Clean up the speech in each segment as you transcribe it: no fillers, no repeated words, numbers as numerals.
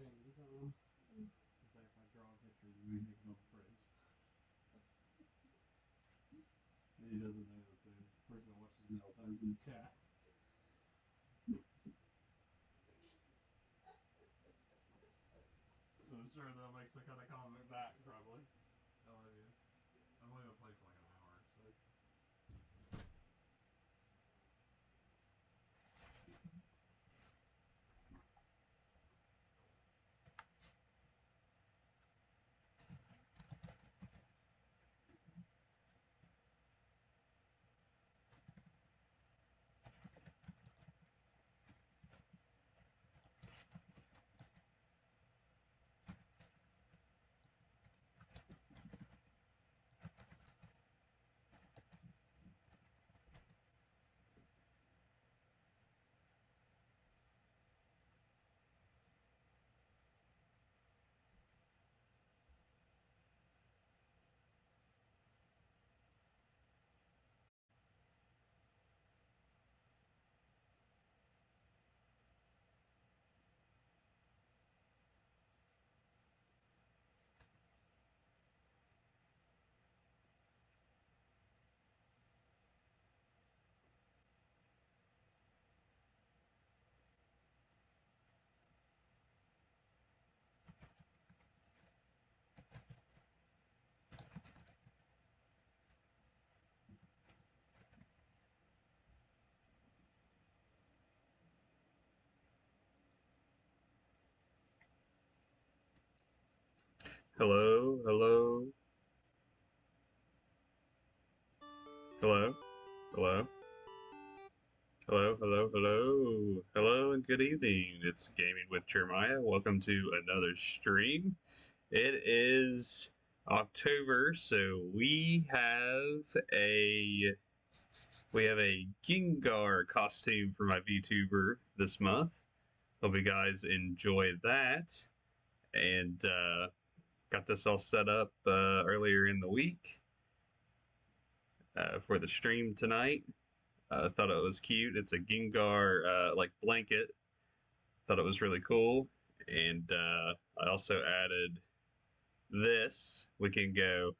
things on. It's like if I draw a picture, we make it on the fridge. And he doesn't know, so of course I watches me all the time in the chat. So I'm sure that makes me kind of comment back, probably. I love you. I'm only gonna play for like an hour, so. Hello, hello, hello, hello, hello, hello, hello, hello, and good evening. It's Gaming with Jeremiah. Welcome to another stream. It is October, so we have a Gengar costume for my VTuber this month. Hope you guys enjoy that. And got this all set up earlier in the week for the stream tonight. Thought it was cute. It's a Gengar like blanket. Thought it was really cool. And I also added this. We can go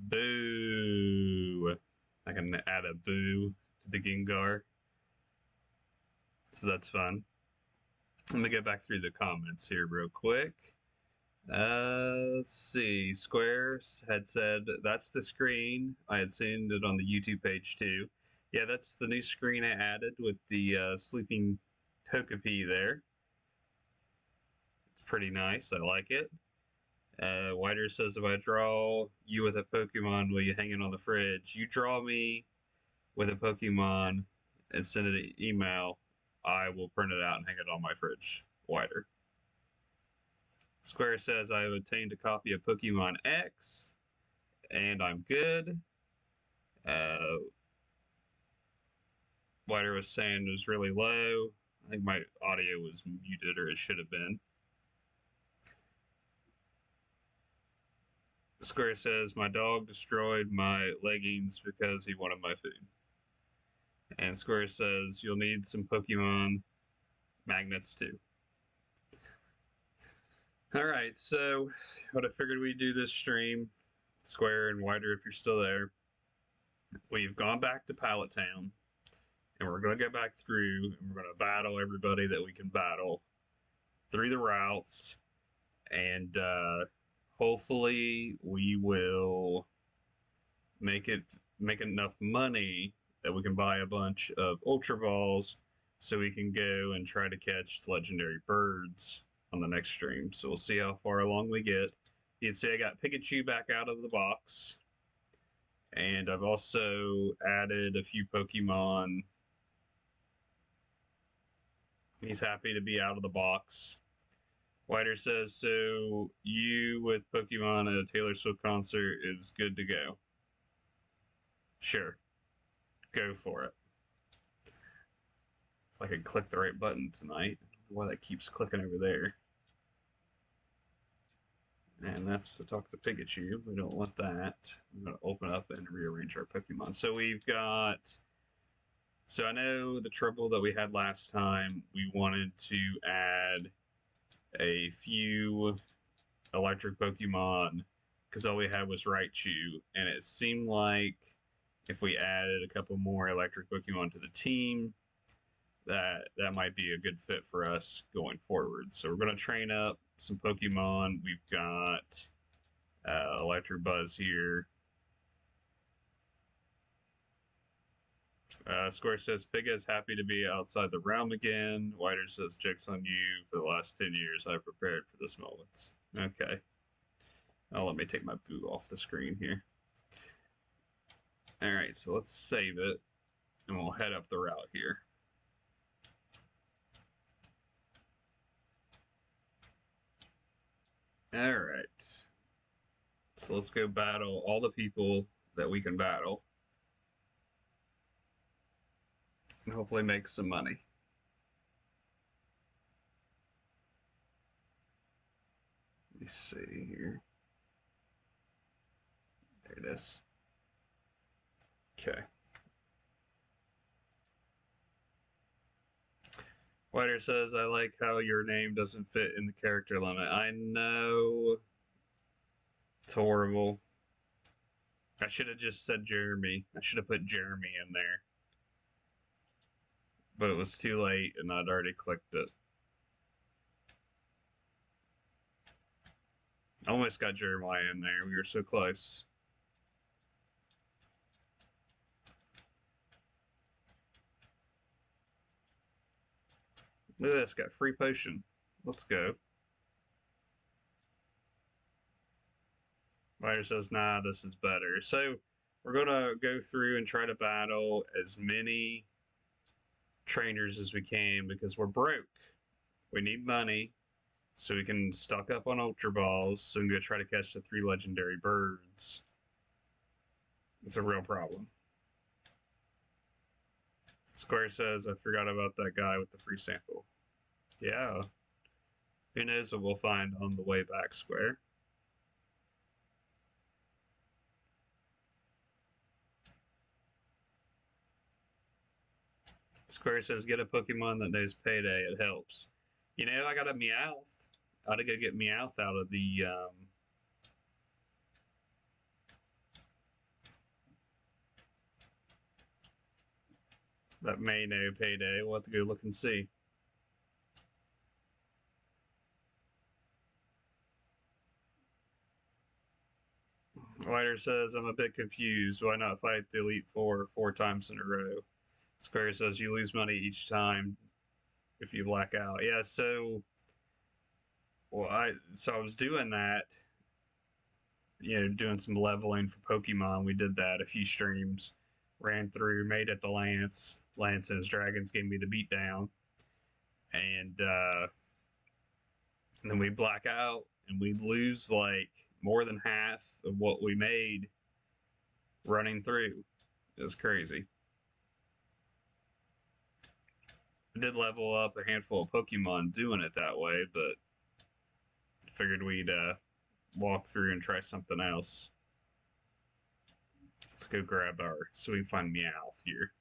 boo. I can add a boo to the Gengar. So that's fun. Let me go back through the comments here real quick. Let's see. Square had said that's the screen. I had seen it on the YouTube page too. Yeah, that's the new screen I added with the sleeping Togepi there. It's pretty nice. I like it. Whiter says if I draw you with a Pokemon, will you hang it on the fridge? You draw me with a Pokemon and send it an email, I will print it out and hang it on my fridge. Whiter. Square says I have obtained a copy of Pokemon X, and I'm good. Whiter was saying it was really low. I think my audio was muted, or it should have been. Square says my dog destroyed my leggings because he wanted my food. And Square says you'll need some Pokemon magnets too. Alright, so what I figured we'd do this stream, Square and Whiter, if you're still there, we've gone back to Pallet Town, and we're going to go back through, and we're going to battle everybody that we can battle through the routes, and hopefully we will make enough money that we can buy a bunch of Ultra Balls so we can go and try to catch legendary birds on the next stream. So we'll see how far along we get. You can see I got Pikachu back out of the box. And I've also added a few Pokemon. He's happy to be out of the box. Whiter says, so you with Pokemon at a Taylor Swift concert is good to go. Sure. Go for it. If I could click the right button tonight. Why that keeps clicking over there. And that's to talk to Pikachu. We don't want that. I'm going to open up and rearrange our Pokemon. So we've got... So I know the trouble that we had last time, we wanted to add a few electric Pokemon because all we had was Raichu, and it seemed like if we added a couple more electric Pokemon to the team, that might be a good fit for us going forward. So we're going to train up some Pokemon. We've got Electabuzz here. Square says Piga is happy to be outside the realm again. Wider says Jake's on you. For the last 10 years, I've prepared for this moment. Okay. Now let me take my boo off the screen here. Alright, so let's save it, and we'll head up the route here. Alright. So let's go battle all the people that we can battle. And hopefully make some money. Let me see here. There it is. Okay. Whiter says, I like how your name doesn't fit in the character limit. I know. It's horrible. I should have just said Jeremy. I should have put Jeremy in there. But it was too late and I'd already clicked it. I almost got Jeremiah in there. We were so close. Look at this, got free potion. Let's go. Ryder says, nah, this is better. So we're gonna go through and try to battle as many trainers as we can because we're broke. We need money so we can stock up on Ultra Balls so we can go try to catch the 3 legendary birds. It's a real problem. Square says, I forgot about that guy with the free sample. Yeah. Who knows what we'll find on the way back, Square. Square says, get a Pokemon that knows Payday. It helps. You know, I got a Meowth. I ought to go get Meowth out of the, that may know Payday. We'll have to go look and see. Whiter says, I'm a bit confused. Why not fight the Elite Four 4 times in a row? Square says, you lose money each time if you black out. Yeah, so... Well, I was doing that, you know, doing some leveling for Pokemon. We did that a few streams. Ran through, made it to Lance. Lance and his dragons gave me the beatdown. And then we black out, and we lose, like, more than half of what we made running through. It was crazy. I did level up a handful of Pokemon doing it that way, but figured we'd walk through and try something else. Let's go grab our, so we can find Meowth here.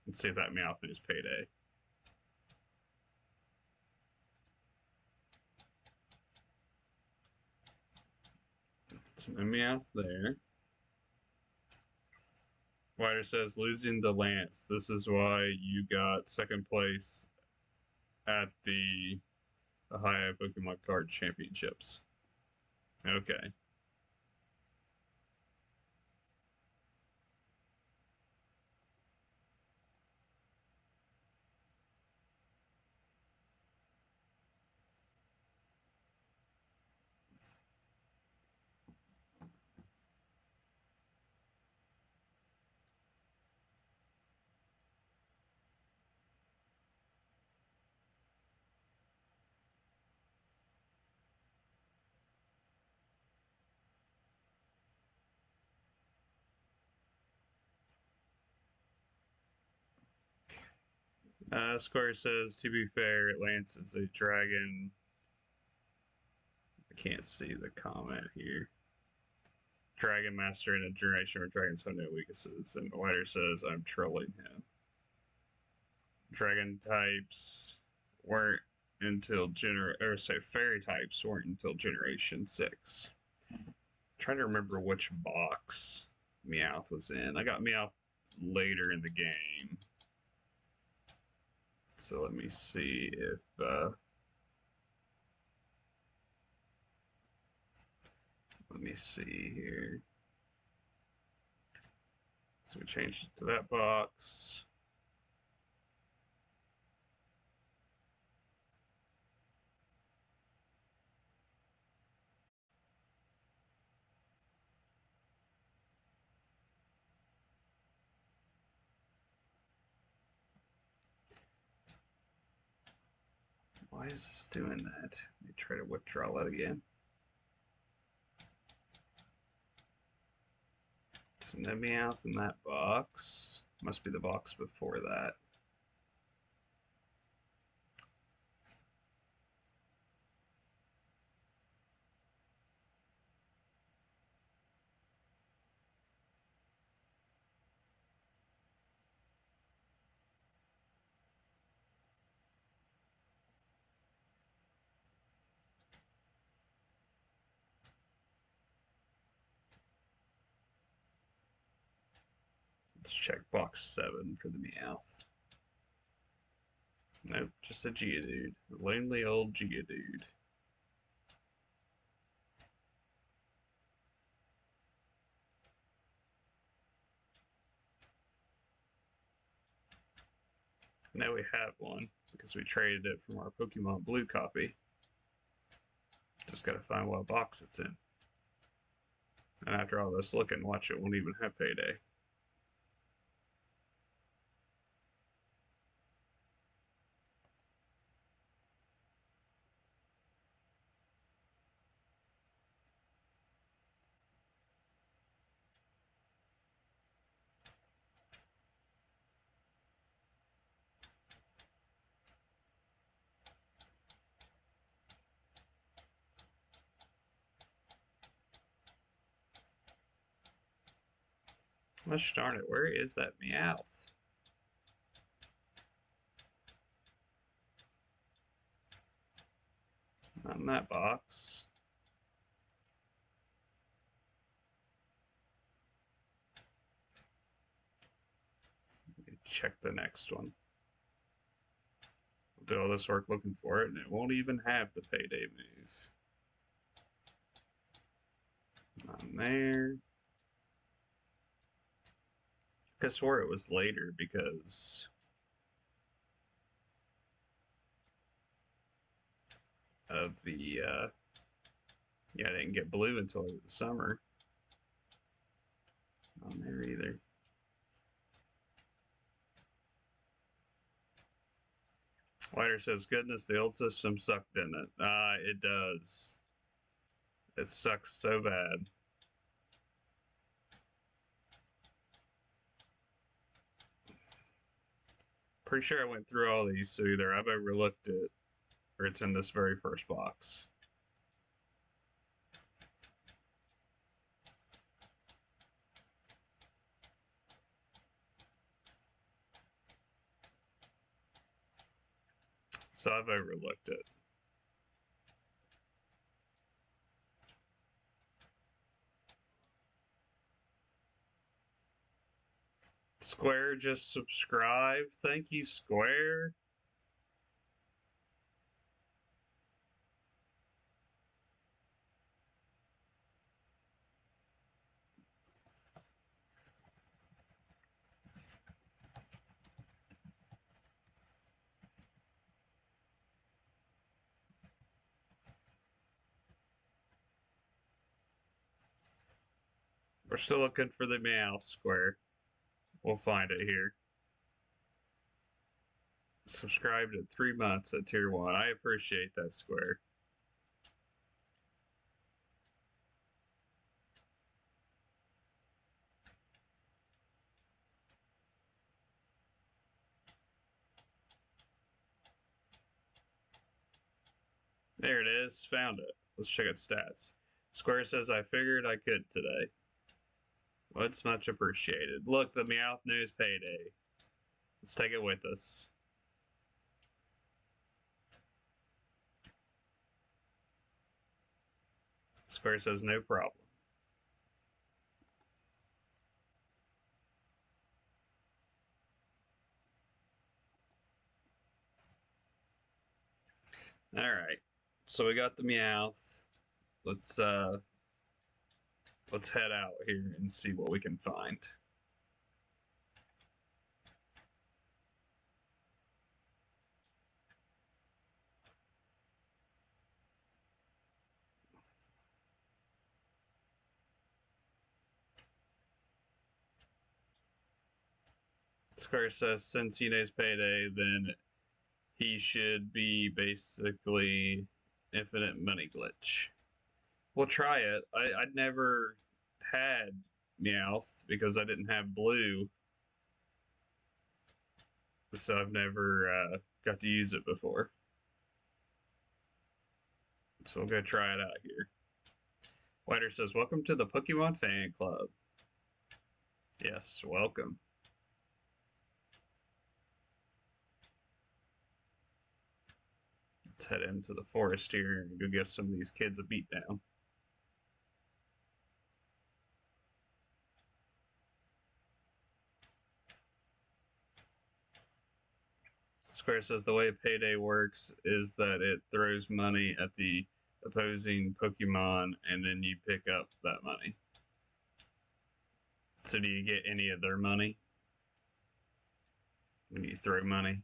Let's see if that Meowth is Payday. So Meowth there. Wider says, losing the Lance. This is why you got second place at the Ohio Pokemon Card Championships. Okay. Square says, to be fair, Lance is a dragon. I can't see the comment here. Dragon Master in a generation where dragons have no weaknesses. And Wider says, I'm trolling him. Dragon types weren't until fairy types weren't until Generation 6. Trying to remember which box Meowth was in. I got Meowth later in the game. So let me see if let me see here. So we changed it to that box. Why is this doing that? Let me try to withdraw that again. So no Meowth in that box. Must be the box before that. Let's check box 7 for the Meowth. Nope, just a Geodude. A lonely old Geodude. Now we have one because we traded it from our Pokemon Blue copy. Just gotta find what box it's in. And after all this looking, watch it won't even have Payday. Gosh darn it, where is that Meowth? Not in that box. Check the next one. We'll do all this work looking for it, and it won't even have the Payday move. Not in there. I swore it was later because of the yeah, I didn't get blue until the summer. Not in there either. Whiter says, goodness, the old system sucked, didn't it? It does. It sucks so bad. Pretty sure I went through all these, so either I've overlooked it or it's in this very first box. So I've overlooked it. Square just subscribed. Thank you, Square. We're still looking for the Meowth, Square. We'll find it here. Subscribed at 3 months at tier 1. I appreciate that, Square. There it is. Found it. Let's check its stats. Square says, I figured I could today. Well, it's much appreciated. Look, the Meowth News Payday. Let's take it with us. Square says no problem. All right, so we got the Meowth. Let's head out here and see what we can find. Square says since he knows Payday, then he should be basically infinite money glitch. We'll try it. I'd never had Meowth because I didn't have blue, so I've never got to use it before. So we'll go try it out here. Whiter says, welcome to the Pokemon Fan Club. Yes, welcome. Let's head into the forest here and go give some of these kids a beatdown. Square says the way Payday works is that it throws money at the opposing Pokemon and then you pick up that money. So do you get any of their money when you throw money?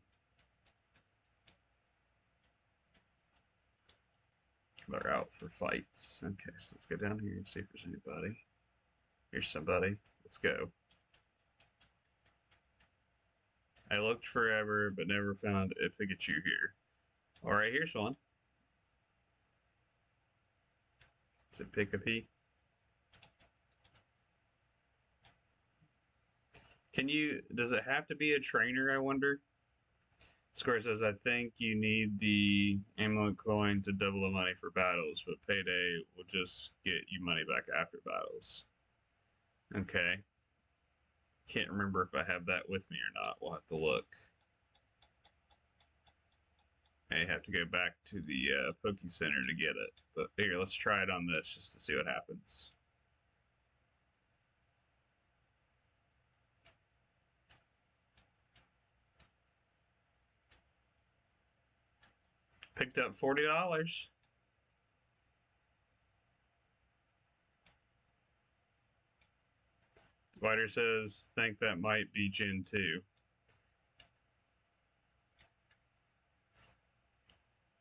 They're out for fights. Okay, so let's go down here and see if there's anybody. Here's somebody. Let's go. I looked forever, but never found a Pikachu here. Alright, here's one. Is it Pikachu? Does it have to be a trainer, I wonder? Square says, I think you need the amulet coin to double the money for battles, but Payday will just get you money back after battles. Okay. Can't remember if I have that with me or not. We'll have to look. I have to go back to the Poke Center to get it. But here, let's try it on this just to see what happens. Picked up $40. Spider says, think that might be Gen 2.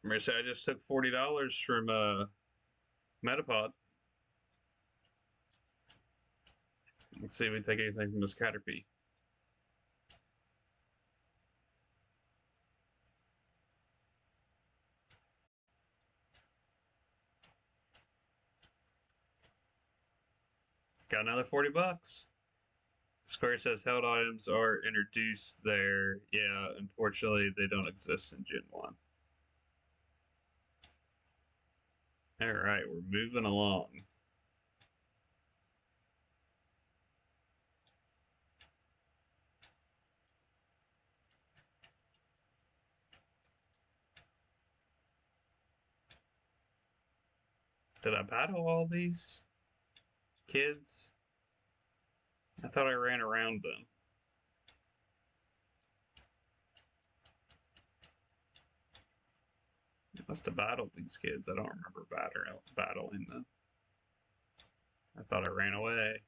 Marissa, I just took $40 from Metapod. Let's see if we take anything from this Caterpie. Got another 40 bucks. Square says held items are introduced there. Yeah, unfortunately, they don't exist in Gen 1. Alright, we're moving along. Did I battle all these kids? I thought I ran around them. I must have battled these kids. I don't remember battling them. I thought I ran away.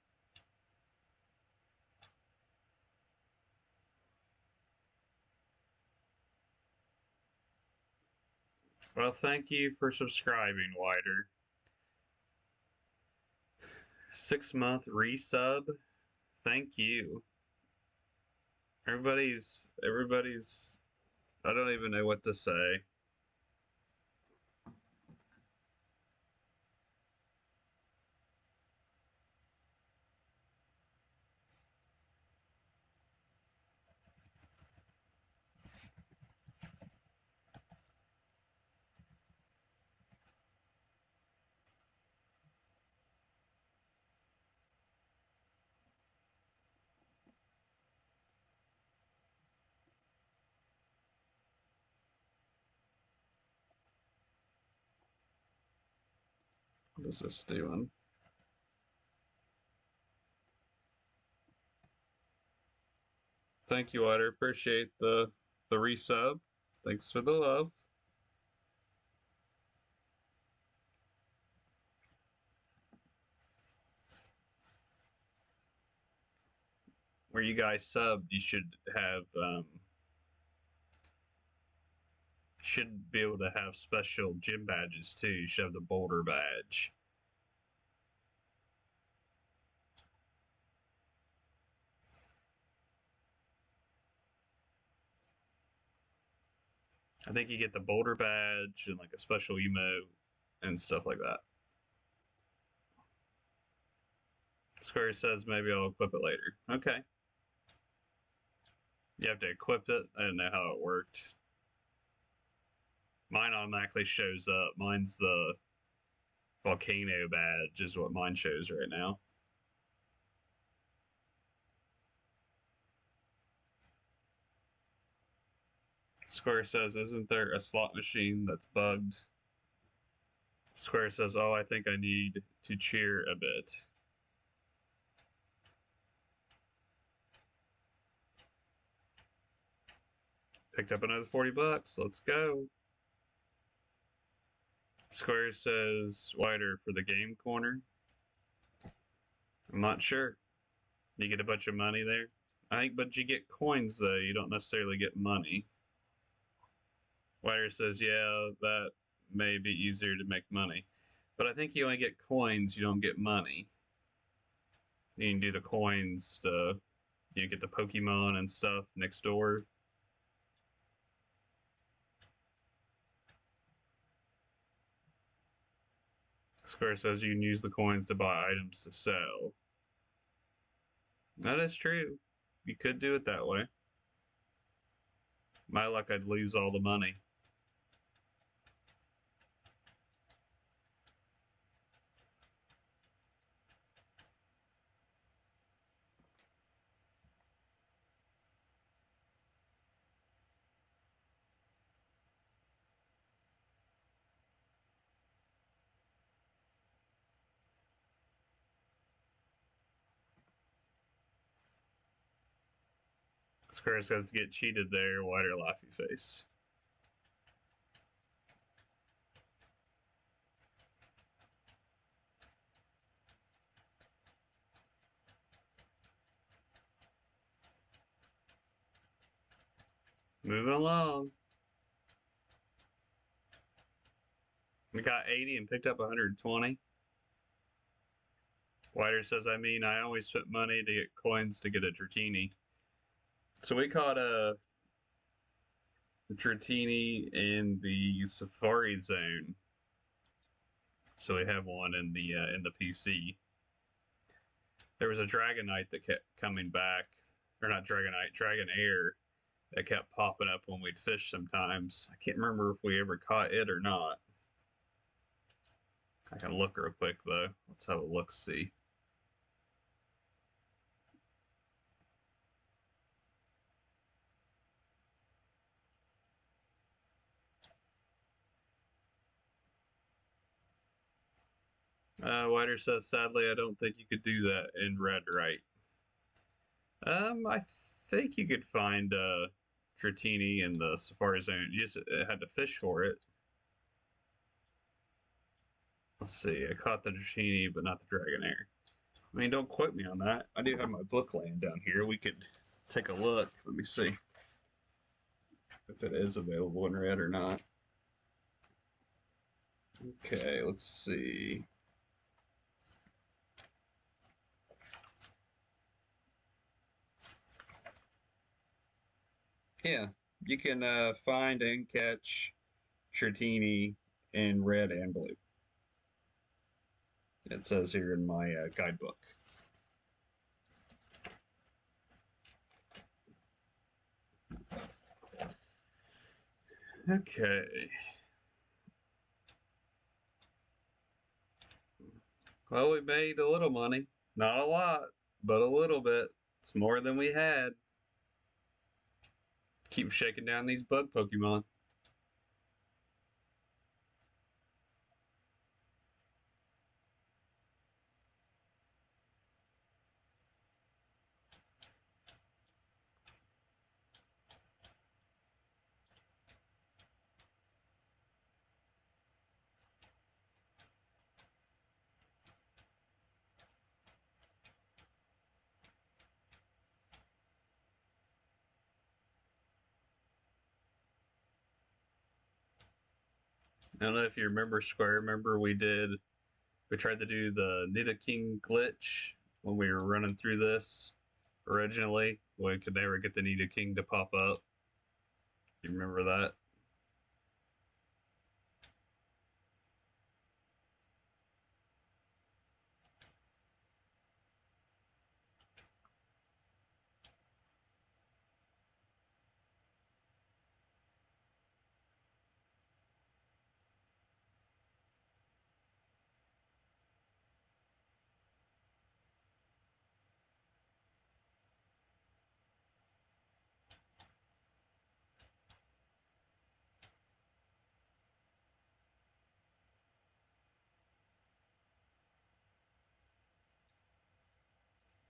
Well, thank you for subscribing, Wider. 6-month resub. Thank you. Everybody's I don't even know what to say. What is this doing? Thank you, Water. Appreciate the resub. Thanks for the love. Where you guys subbed, you should have should be able to have special gym badges too. You should have the Boulder badge. I think you get the Boulder badge and like a special emote and stuff like that. Square says maybe I'll equip it later. Okay. You have to equip it. I didn't know how it worked. Mine automatically shows up. Mine's the volcano badge is what mine shows right now. Square says, isn't there a slot machine that's bugged? Square says, oh, I think I need to cheer a bit. Picked up another 40 bucks. Let's go. Square says, wider for the game corner. I'm not sure. You get a bunch of money there. I think, but you get coins though. You don't necessarily get money. Wider says, yeah, that may be easier to make money. But I think you only get coins, you don't get money. You can do the coins to get the Pokemon and stuff next door. Square says you can use the coins to buy items to sell. That is true. You could do it that way. My luck, I'd lose all the money. Square says get cheated there, wider laughy face. Moving along. We got 80 and picked up 120. Wider says, I mean, I always spent money to get coins to get a Dratini. So we caught a Dratini in the Safari Zone. So we have one in the PC. There was a Dragonite that kept coming back, or not Dragonite, Dragonair that kept popping up when we'd fish sometimes. I can't remember if we ever caught it or not. I can look real quick though. Let's have a look see. Wider says, sadly, I don't think you could do that in red right. I think you could find Dratini in the Safari Zone. You just had to fish for it. Let's see. I caught the Dratini, but not the Dragonair. I mean, don't quote me on that. I do have my book laying down here. We could take a look. Let me see if it is available in red or not. Okay, let's see. Yeah, you can find and catch Dratini in red and blue. It says here in my guidebook. Okay. Well, we made a little money. Not a lot, but a little bit. It's more than we had. Keep shaking down these bug Pokemon. I don't know if you remember Square. Remember we tried to do the Nidoking glitch when we were running through this originally. We could never get the Nidoking to pop up. You remember that?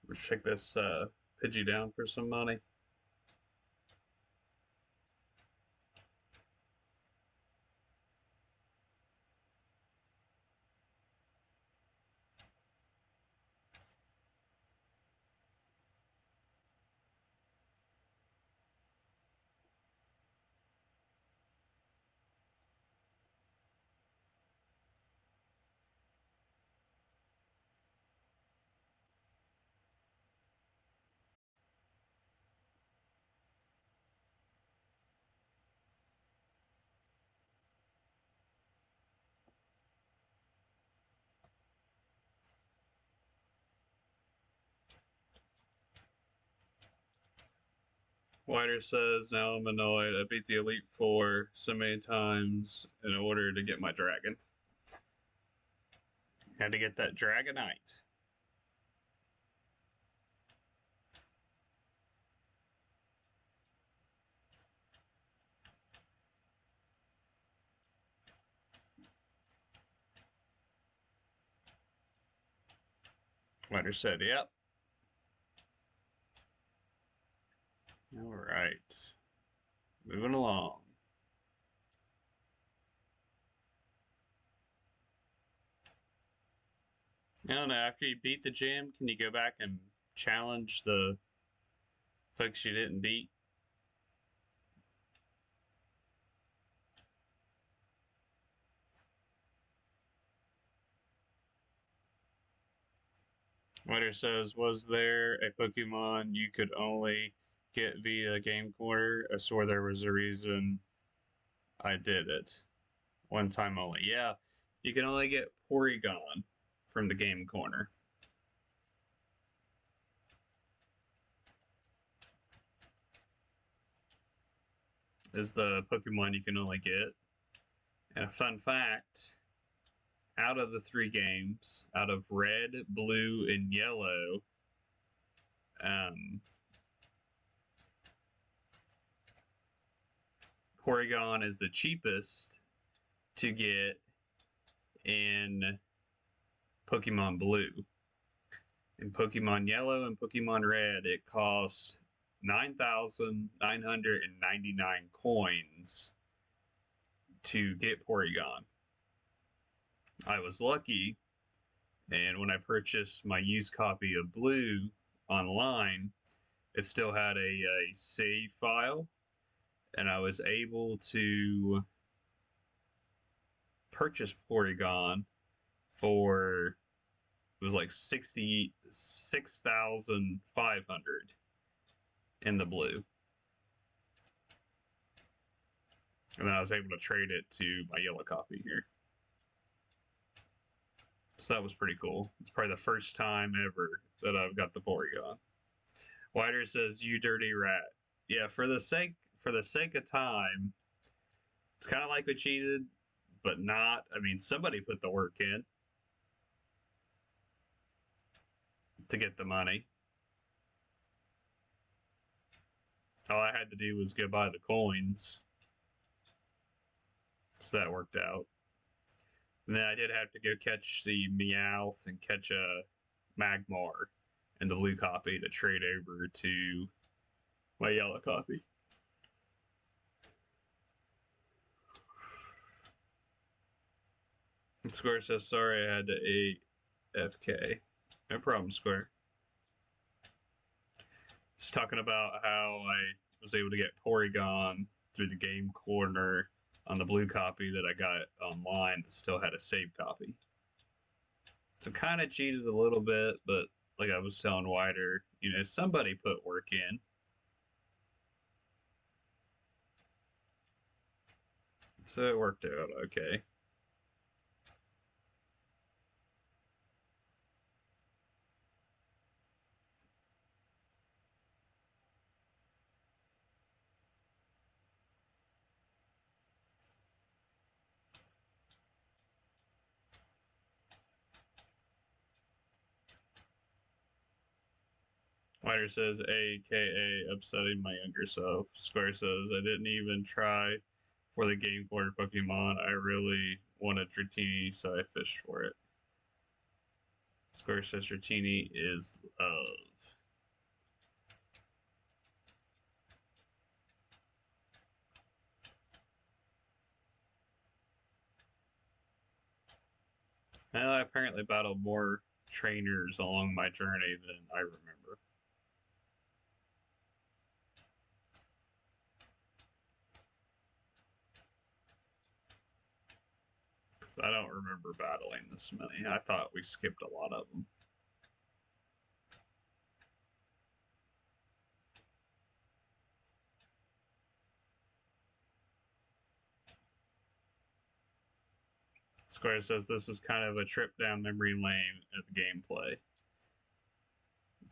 Let's check this Pidgey down for some money. Wider says, now I'm annoyed. I beat the Elite Four so many times in order to get my dragon. Had to get that Dragonite. Wider said, yep. All right. Moving along. I don't know, after you beat the gym, can you go back and challenge the folks you didn't beat? Wider says, was there a Pokemon you could only get via Game Corner? I swore there was a reason I did it. One time only. Yeah, you can only get Porygon from the Game Corner. Is the Pokemon you can only get. And a fun fact, out of the 3 games, out of Red, Blue, and Yellow, Porygon is the cheapest to get in Pokemon Blue. In Pokemon Yellow and Pokemon Red, it costs 9,999 coins to get Porygon. I was lucky, and when I purchased my used copy of Blue online, it still had a save file, and I was able to purchase Porygon for, it was like 66,500 in the Blue. And then I was able to trade it to my yellow copy here. So that was pretty cool. It's probably the first time ever that I've got the Porygon. Wider says, "You dirty rat." Yeah, for the sake of time, it's kind of like we cheated, but not. I mean, somebody put the work in to get the money. All I had to do was go buy the coins. So that worked out. And then I did have to go catch the Meowth and catch a Magmar in the blue copy to trade over to my yellow copy. And Square says, sorry I had to AFK. No problem, Square. Just talking about how I was able to get Porygon through the Game Corner on the blue copy that I got online that still had a save copy. So kind of cheated a little bit, but like I was telling Wider, you know, somebody put work in. So it worked out okay. Wider says, AKA upsetting my younger self. Square says, I didn't even try for the game quarter Pokemon. I really wanted Dratini, so I fished for it. Square says Dratini is love. Well, I apparently battled more trainers along my journey than I remember. Because I don't remember battling this many. I thought we skipped a lot of them. Square says this is kind of a trip down memory lane of gameplay.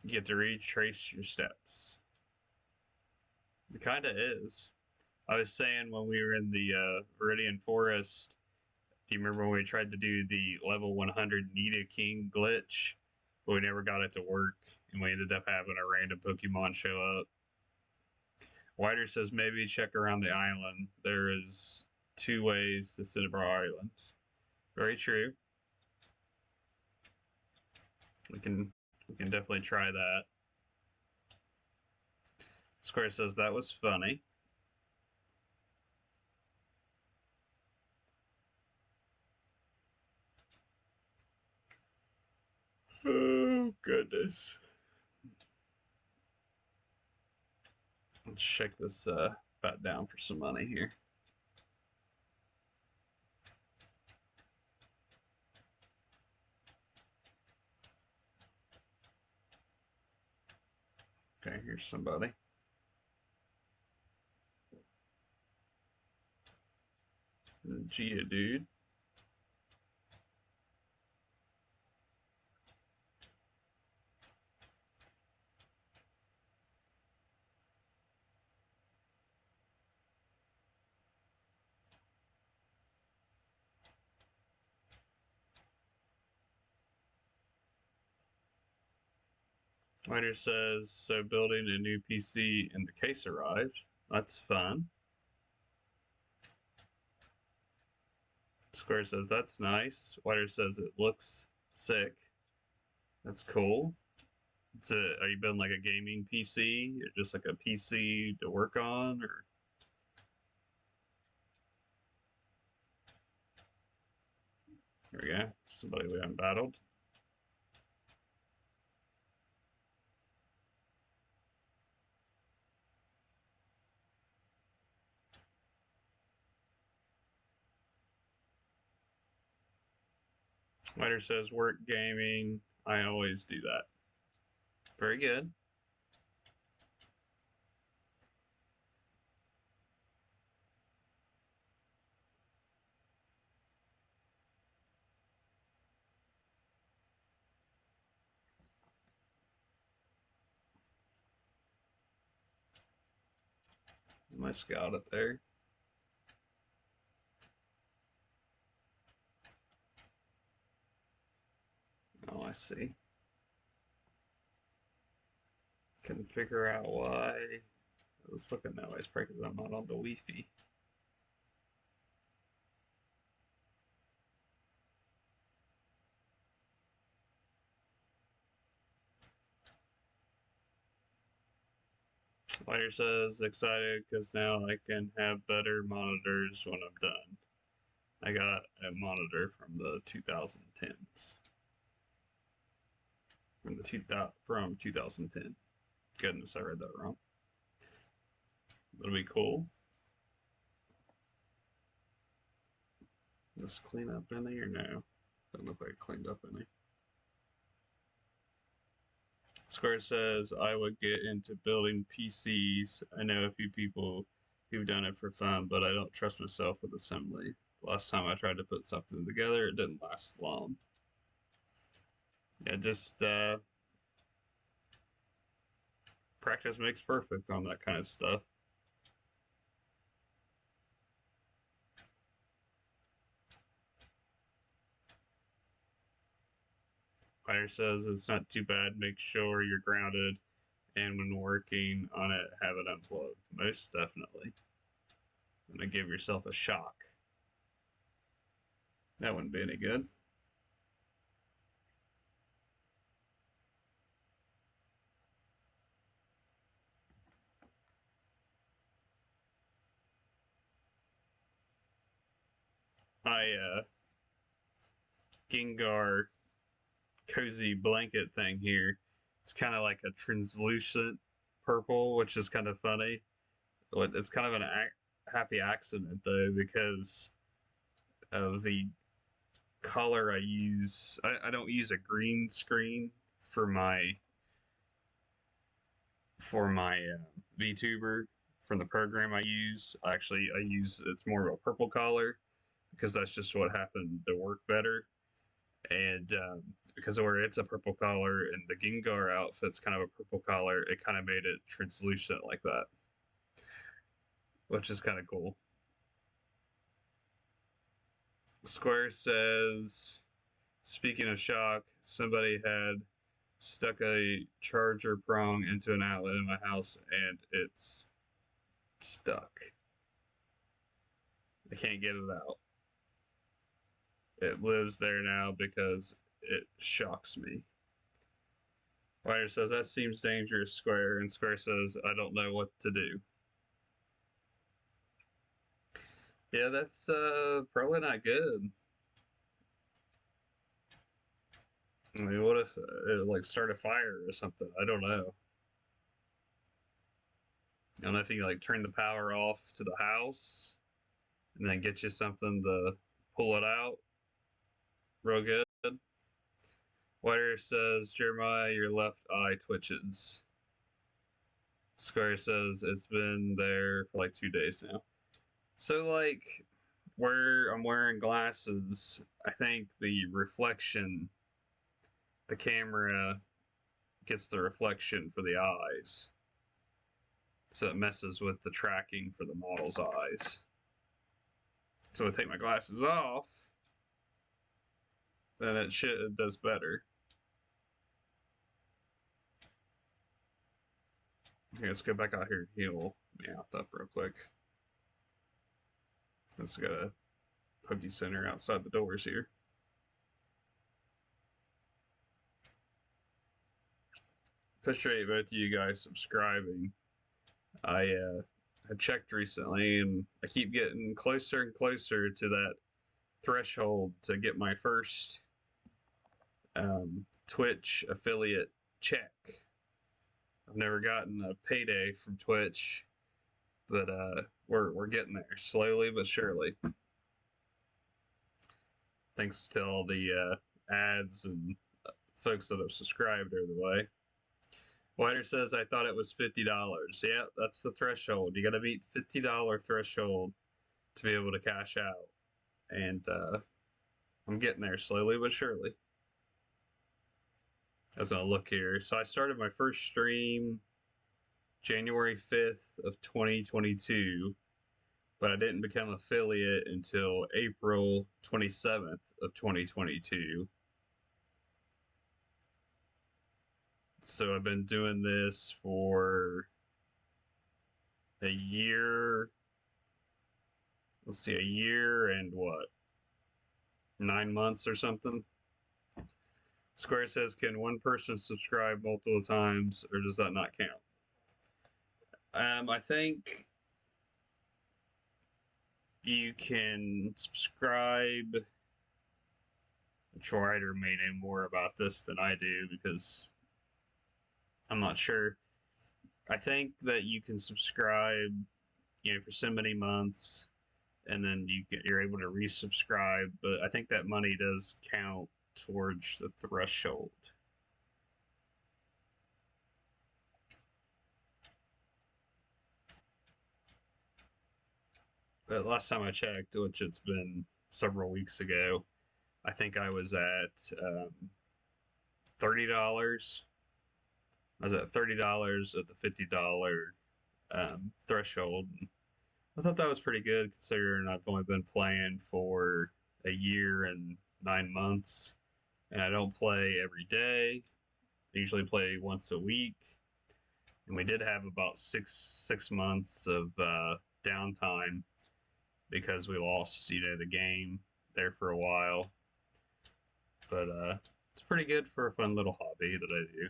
You get to retrace your steps. It kind of is. I was saying when we were in the Viridian Forest, do you remember when we tried to do the level 100 Nidoking glitch, but we never got it to work, and we ended up having a random Pokemon show up? Wider says maybe check around the island. There is 2 ways to Cinnabar Island. Very true. We can definitely try that. Square says that was funny. Oh goodness. Let's check this bat down for some money here. Okay, here's somebody. Geodude. Wider says, so building a new PC and the case arrived. That's fun. Square says, that's nice. Wider says, it looks sick. That's cool. Are you building like a gaming PC or just like a PC to work on, or? Here we go. Somebody we haven't battled. Wider says, work gaming. I always do that. Very good. My scout up there. Oh, I see. Couldn't figure out why. I was looking that way. It's probably because I'm not on the Wi-Fi. Lighter says, excited because now I can have better monitors when I'm done. I got a monitor from the 2010s. From 2010. Goodness, I read that wrong. That'll be cool. Let's clean up any or no? Doesn't look like I cleaned up any. Square says, I would get into building PCs. I know a few people who've done it for fun, but I don't trust myself with assembly. Last time I tried to put something together, it didn't last long. Yeah, just practice makes perfect on that kind of stuff. Fire says it's not too bad. Make sure you're grounded, and when working on it, have it unplugged. Most definitely. And to give yourself a shock. That wouldn't be any good. My Gengar cozy blanket thing here. It's kind of like a translucent purple, which is kind of funny. It's kind of an happy accident though, because of the color I use. I don't use a green screen for my VTuber from the program I use. Actually, I use it's more of a purple color because that's just what happened to work better. And because of where it's a purple color and the Gengar outfit's kind of a purple color, it kind of made it translucent like that, which is kind of cool. Square says, speaking of shock, somebody had stuck a charger prong into an outlet in my house and it's stuck. I can't get it out. It lives there now because it shocks me. Wire says, that seems dangerous, Square. And Square says, I don't know what to do. Yeah, that's probably not good. I mean, what if it like start a fire or something? I don't know. I don't know if you like turn the power off to the house and then get you something to pull it out real good. Whiter says, Jeremiah, your left eye twitches. Square says it's been there for like 2 days now. So like where I'm wearing glasses, I think the reflection, the camera gets the reflection for the eyes. So it messes with the tracking for the model's eyes. So I take my glasses off, then it does better. Here, let's go back out here and heal me out up real quick. Let's go to Poke Center outside the doors here. Appreciate both of you guys subscribing. I checked recently and I keep getting closer and closer to that threshold to get my first Twitch affiliate check. I've never gotten a payday from Twitch, but we're getting there slowly but surely. Thanks to all the ads and folks that have subscribed over the way. Whiter says, I thought it was $50. Yeah, that's the threshold. You got to meet $50 threshold to be able to cash out. And I'm getting there slowly but surely. I was going to look here. So I started my first stream January 5th of 2022, but I didn't become affiliate until April 27th of 2022. So I've been doing this for a year. Let's see, a year and what? 9 months or something. Square says, can one person subscribe multiple times, or does that not count? I think you can subscribe. Schreider may know more about this than I do because I'm not sure. I think that you can subscribe, for so many months, and then you're able to resubscribe. But I think that money does count towards the threshold. But last time I checked, which it's been several weeks ago, I think I was at $30. I was at $30 at the $50 threshold. I thought that was pretty good considering I've only been playing for a year and 9 months, and I don't play every day. I usually play once a week, and we did have about six months of downtime because we lost, the game there for a while. But it's pretty good for a fun little hobby that I do.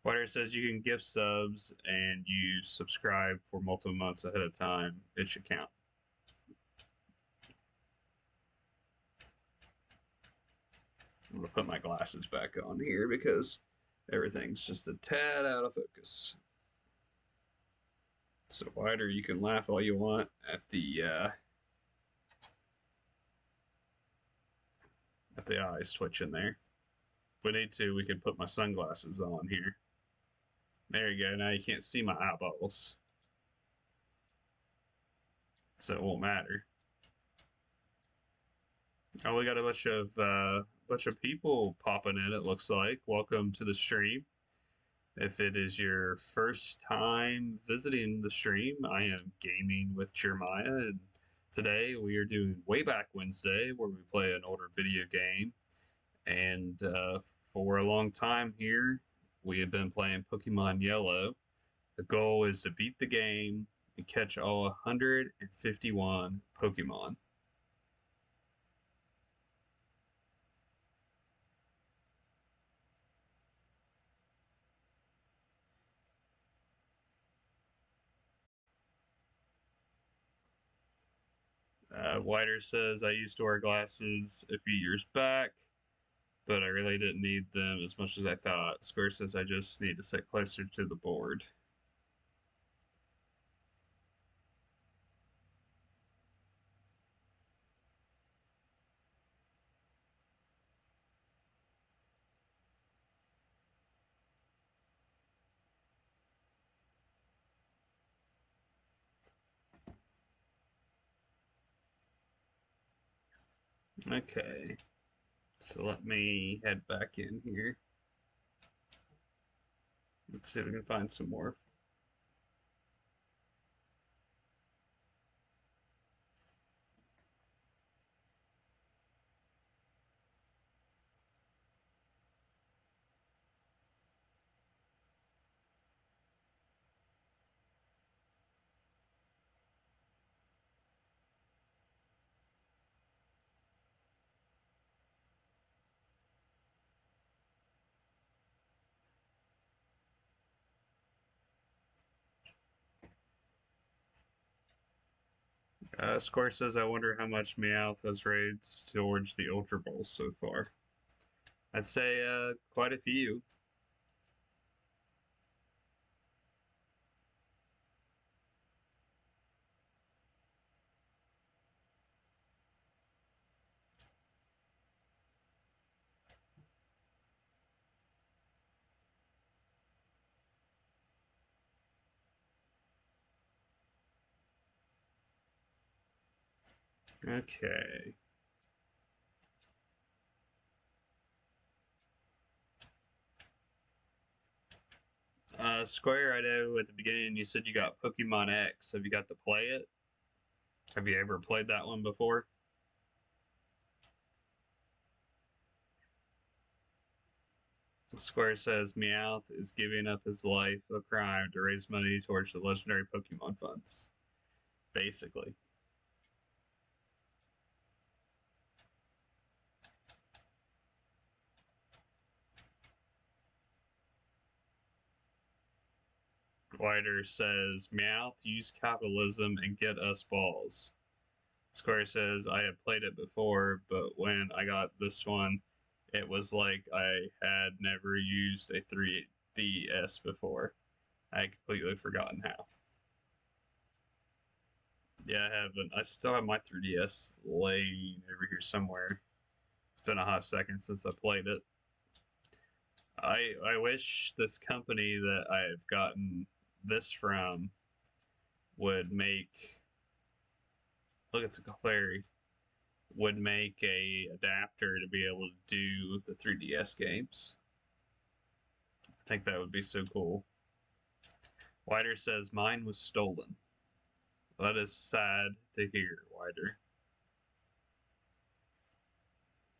Whiter says you can gift subs and you subscribe for multiple months ahead of time. It should count. I'm going to put my glasses back on here because everything's just a tad out of focus. So, Whiter, you can laugh all you want at the eyes twitching there. If we need to, we could put my sunglasses on here. There you go. Now you can't see my eyeballs, so it won't matter. Oh, we got a bunch of people popping in. It looks like. Welcome to the stream. If it is your first time visiting the stream, I am gaming with Jeremiah, and today we are doing Wayback Wednesday, where we play an older video game. And for a long time here, we have been playing Pokemon Yellow. The goal is to beat the game and catch all 151 Pokemon. Whiter says, I used to wear glasses a few years back, but I really didn't need them as much as I thought. Square says, I just need to sit closer to the board. Okay, so let me head back in here. Let's see if we can find some more. Square says, I wonder how much Meowth has raised towards the Ultra Bowl so far. I'd say quite a few. Okay. Square, I know at the beginning you said you got Pokemon X. Have you got to play it? Have you ever played that one before? Square says Meowth is giving up his life a crime to raise money towards the legendary Pokemon funds. Basically. Whiter says Meowth, use capitalism and get us balls. Square says I have played it before, but when I got this one, it was like I had never used a 3DS before. I had completely forgotten how. Yeah, I haven't. I still have my 3DS laying over here somewhere. It's been a hot second since I played it. I wish this company that I've gotten this from would make, look, it's a Clary, would make a adapter to be able to do the 3DS games. I think that would be so cool. Wider says mine was stolen. That is sad to hear, Wider.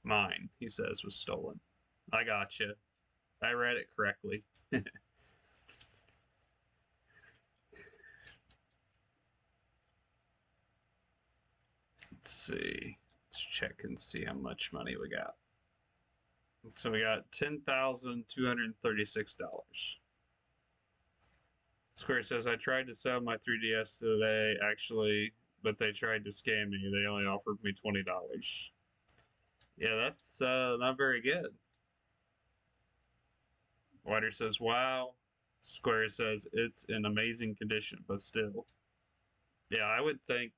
Mine, he says, was stolen. I gotcha. I read it correctly. Let's see. Let's check and see how much money we got. So we got $10,236. Square says, I tried to sell my 3DS today, actually, but they tried to scam me. They only offered me $20. Yeah, that's not very good. Wider says, wow. Square says, it's in amazing condition, but still. Yeah, I would think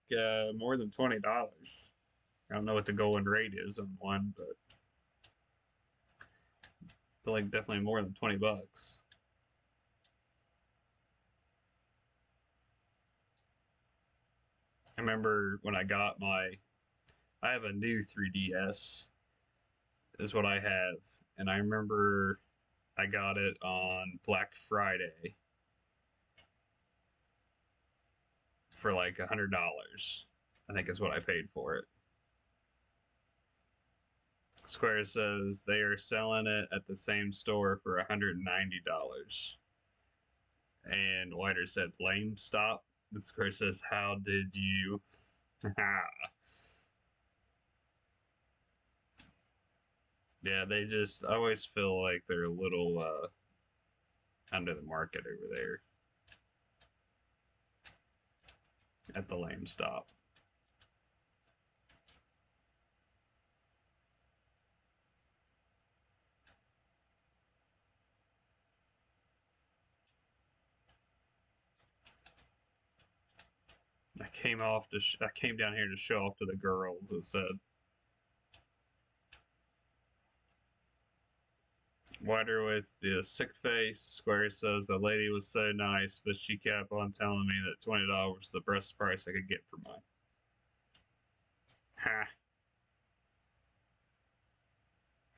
more than $20. I don't know what the going rate is on one, but I feel like definitely more than $20. I remember when I got I have a new 3DS, is what I have, and I remember I got it on Black Friday for like $100. I think is what I paid for it. Square says they are selling it at the same store for $190. And Wider said, lame stop. And Square says, how did you? Yeah, they just, I always feel like they're a little under the market over there at the lame stop. I came down here to show off to the girls. It said, Wider with the sick face. Square says the lady was so nice, but she kept on telling me that $20 was the best price I could get for mine. Ha.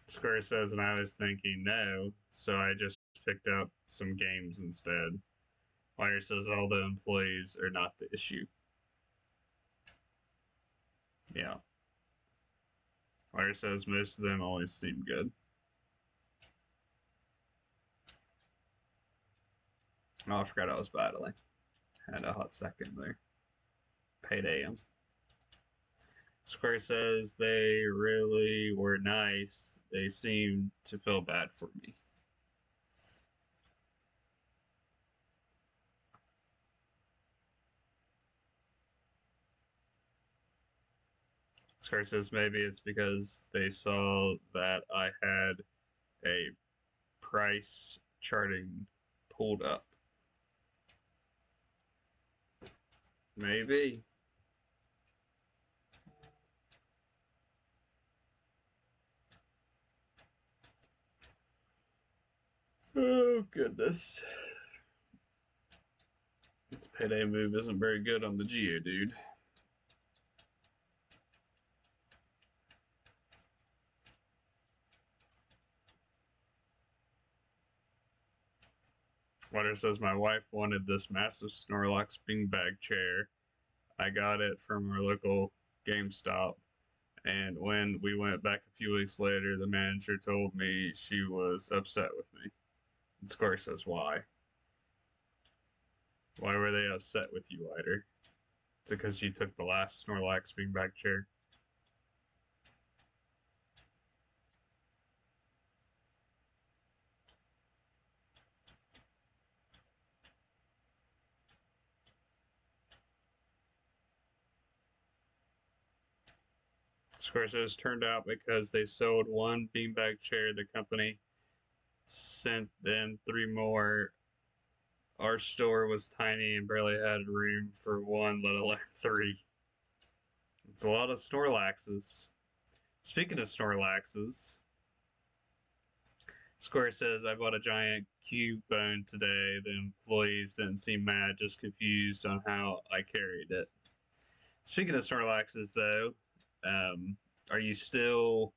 Square says, and I was thinking no, so I just picked up some games instead. Wider says all the employees are not the issue. Yeah. Wider says most of them always seem good. Oh, I forgot I was battling. Had a hot second there. Payday. Square says they really were nice. They seemed to feel bad for me. Square says maybe it's because they saw that I had a price charting pulled up. Maybe. Oh, goodness. Its payday move isn't very good on the Geodude. Water says my wife wanted this massive Snorlax beanbag chair. I got it from our local GameStop, and when we went back a few weeks later, the manager told me she was upset with me. And Square says why? Why were they upset with you, Wider? Is it because you took the last Snorlax beanbag chair? Square says turned out because they sold one beanbag chair, the company sent them three more Our store was tiny and barely had room for one, let alone three. It's a lot of Snorlaxes. Speaking of Snorlaxes, Square says I bought a giant Cubone today. The employees didn't seem mad, just confused on how I carried it. Speaking of Snorlaxes, though, are you still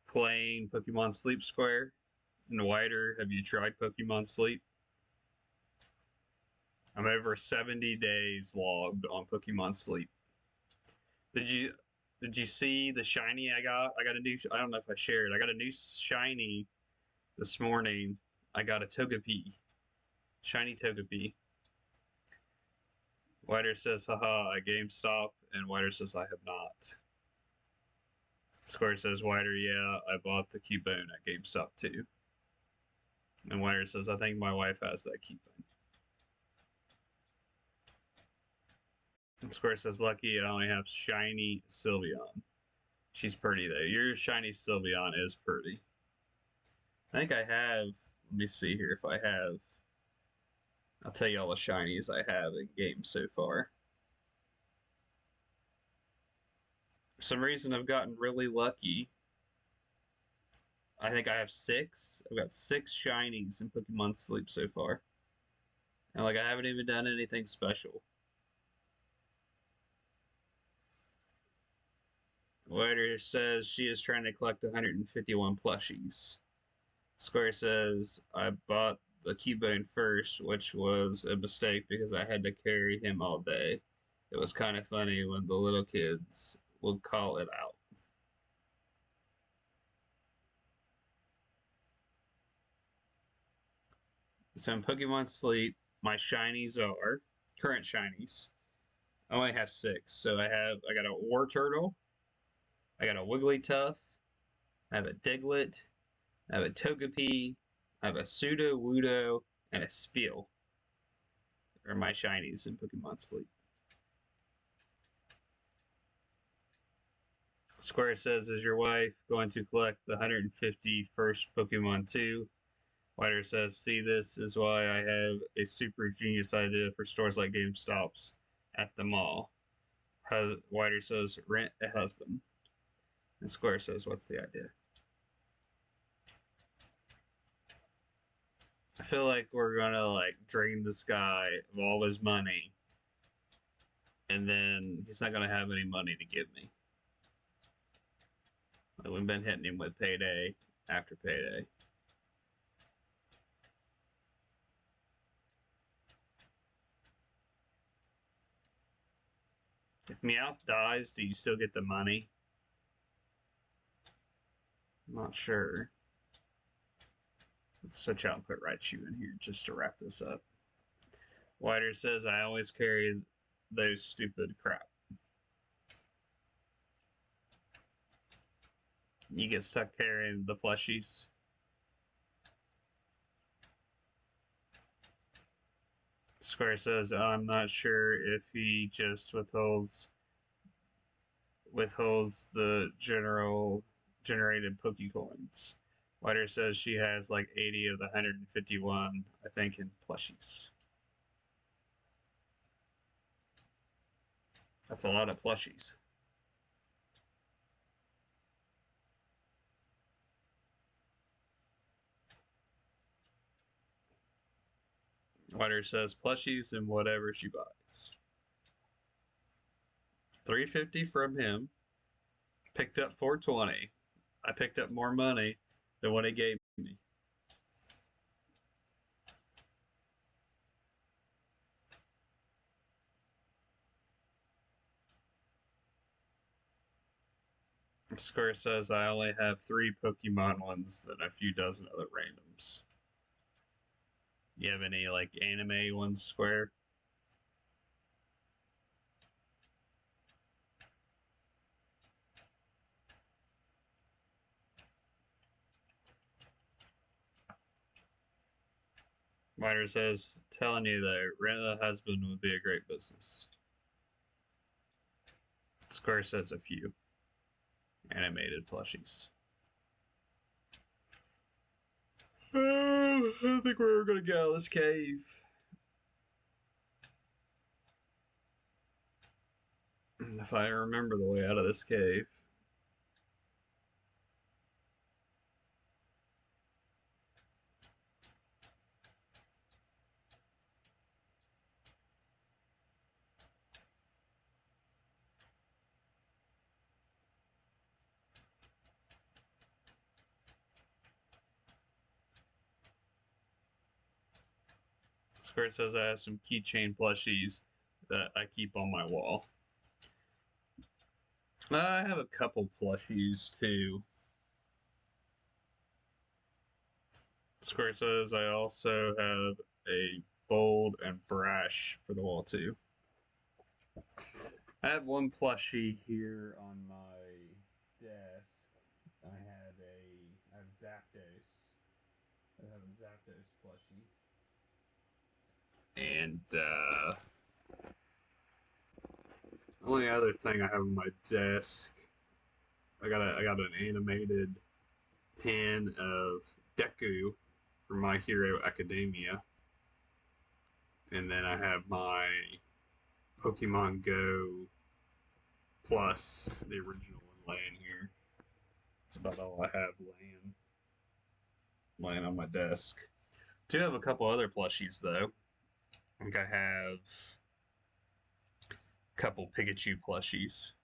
playing Pokemon Sleep Square? And Wider, have you tried Pokemon Sleep? I'm over 70 days logged on Pokemon Sleep. Did you see the shiny I got? I got a new. I don't know if I shared. I got a new shiny this morning. I got a Togepi, shiny Togepi. Wider says, haha, at GameStop, and Wider says, I have not. Square says, Wider, yeah, I bought the Cubone at GameStop too. And Wider says, I think my wife has that Cubone. And Square says, lucky I only have shiny Sylveon. She's pretty though. Your shiny Sylveon is pretty. I think I have, let me see here if I have. I'll tell you all the shinies I have in games so far. For some reason, I've gotten really lucky. I think I have 6. I've got 6 shinies in Pokemon Sleep so far. And like, I haven't even done anything special. Wider says she is trying to collect 151 plushies. Square says I bought the Cubone first, which was a mistake because I had to carry him all day. It was kind of funny when the little kids would call it out. So in Pokemon Sleep, my shinies are current shinies. I only have 6. So I got a Wartortle, I got a Wigglytuff, I have a Diglett, I have a Togepi, I have a Sudowoodo, and a Speel. Are my shinies in Pokemon Sleep. Square says, is your wife going to collect the 151st Pokemon too? Wider says, see, this is why I have a super genius idea for stores like GameStops at the mall. Wider says, rent a husband. And Square says, what's the idea? I feel like we're gonna like drain this guy of all his money, and then he's not gonna have any money to give me. Like, we've been hitting him with payday after payday. If Meowth dies, do you still get the money? I'm not sure. Let's switch out and put Raichu in here just to wrap this up. Wider says, I always carry those stupid crap. You get stuck carrying the plushies. Square says, I'm not sure if he just withholds the generated Pokecoins. Wider says she has like 80 of the 151, I think, in plushies. That's a lot of plushies. Wider says plushies and whatever she buys. 350 from him. Picked up 420. I picked up more money than what he gave me. Square says I only have 3 Pokemon ones and a few dozen other randoms. You have any like anime ones, Square? Wider says, telling you that rent a husband would be a great business. Square says a few animated plushies. I think we're gonna get out of this cave. If I remember the way out of this cave. Square says I have some keychain plushies that I keep on my wall. I have a couple plushies too. Square says I also have a bold and brash for the wall too. I have one plushie here on my desk. I have Zapdos. I have a Zapdos plushie. And only other thing I have on my desk, I got an animated pen of Deku from My Hero Academia. And then I have my Pokemon Go Plus, the original one, laying here. That's about all I have laying on my desk. Do have a couple other plushies though. I think I have a couple Pikachu plushies.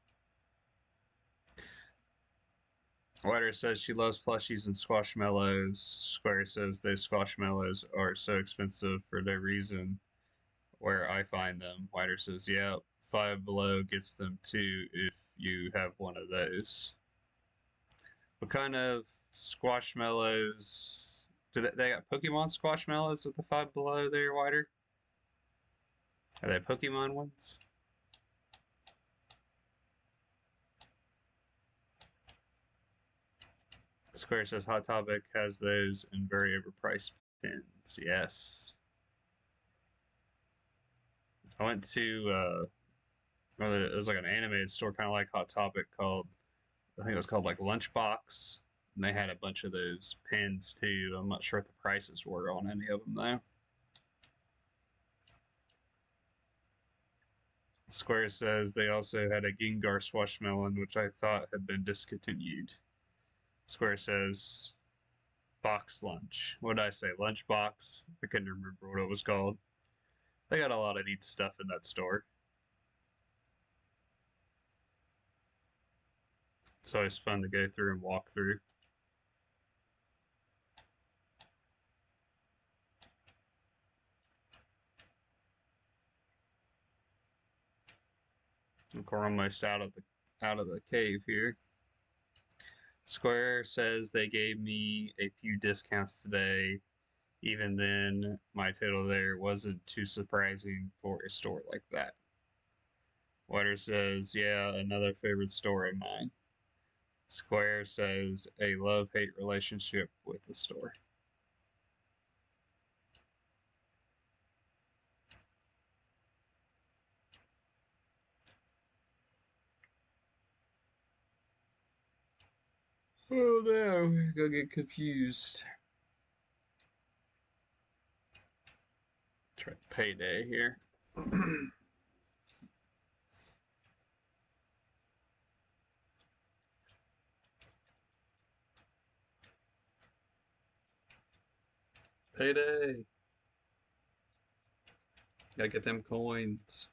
Water says she loves plushies and squashmallows. Square says those squashmallows are so expensive for no reason where I find them. Whiter says, yeah, Five Below gets them too if you have one of those. What kind of squashmallows? Do they got Pokemon squashmallows at the Five Below there, Whiter? Are they Pokemon ones? Square says Hot Topic has those in very overpriced pins. Yes. I went to it was like an animated store, kind of like Hot Topic, called, I think it was called like Lunchbox, and they had a bunch of those pins too. I'm not sure what the prices were on any of them though. Square says they also had a Gengar Swashmelon, which I thought had been discontinued. Square says box lunch. What did I say? Lunchbox? I couldn't remember what it was called. They got a lot of neat stuff in that store. It's always fun to go through and walk through. We're almost out of the cave here. Square says they gave me a few discounts today. Even then, my total there wasn't too surprising for a store like that. Water says, yeah, another favorite store of mine. Square says a love-hate relationship with the store. Oh no, go get confused. Try payday here. Payday. Gotta get them coins.